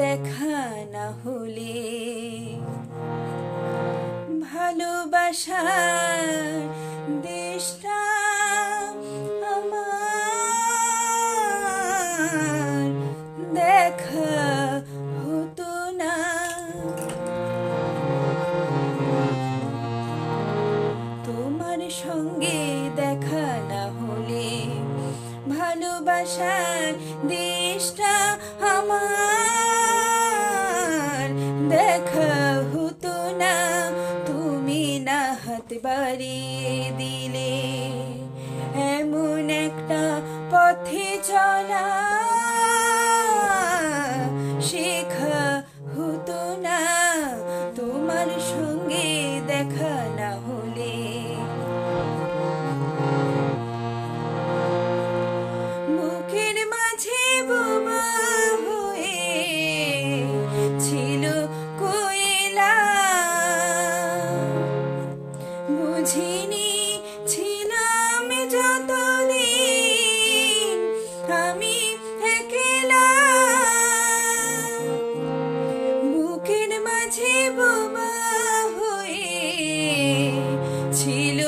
দেখা না হলে ভালোবাসার দেশটা আমার দেখা হতো না। তোমার সঙ্গে দেখা না হলে ভালোবাসার দেশটা আমার দেখা হতো না। তুমি না হাত বাড়িয়ে দিলে এমন একটা পথে চলা শেখা হতো না। তোমার সঙ্গে দেখা না হলে বুকের মাঝে বোমা হয়ে ছিল কোয়েলা, বুঝিনি ছিলাম যতদিন আমি একলা। বুকের মাঝে বোমা হয়ে ছিল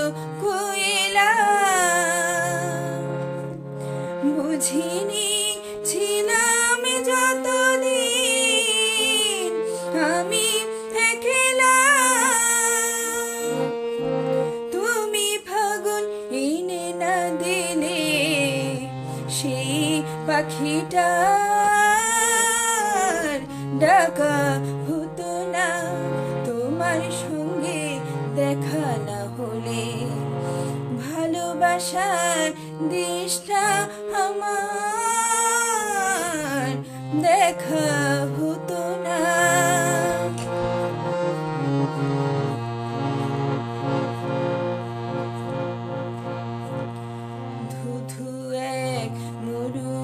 কোয়েলা, বুঝিনি ছিলাম যতদিন আমি একলা। তুমি ফাগুন এনে না দিলে সেই পাখিটার ডাকা হতো না। তোমার সঙ্গে দেখা না হলে ভালোবাসার দেশটা আমার দেখা হতো না। ধুধু এক মরু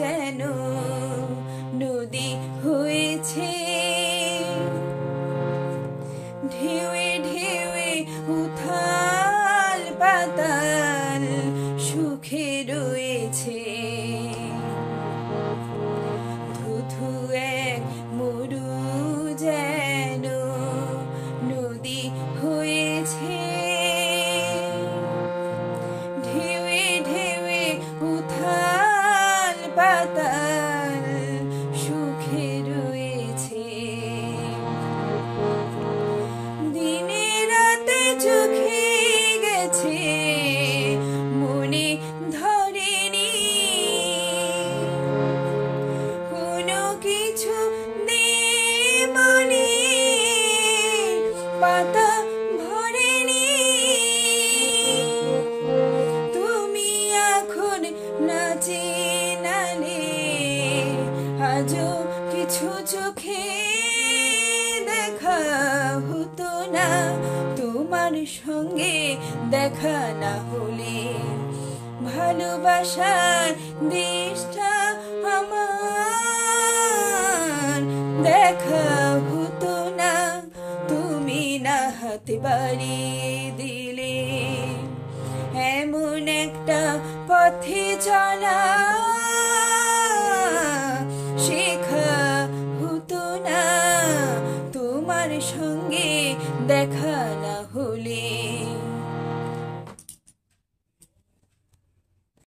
যেন নদী হয়েছে, ঢেউয়ে ঢেউয়ে উথাল পাতাল সুখে রয়েছে। ধুধু এক মরু যেন নদী হয়েছে, ঢেউয়ে ঢেউয়ে উথাল পাতাল সুখে রয়েছে। দিনে রাতে চোখে গেছে মনে ধরেনি, কোনো কিছু মনে পাতা ভরেনি। তুমি এখন নাচে নালে আজও কিছু চোখে দেখা হতো না। তোমার সঙ্গে দেখা না হলে ভালোবাসার দেশটা আমার দেখা হতো না। তুমি না হাত বাড়িয়ে দিলে এমন একটা পথে চলা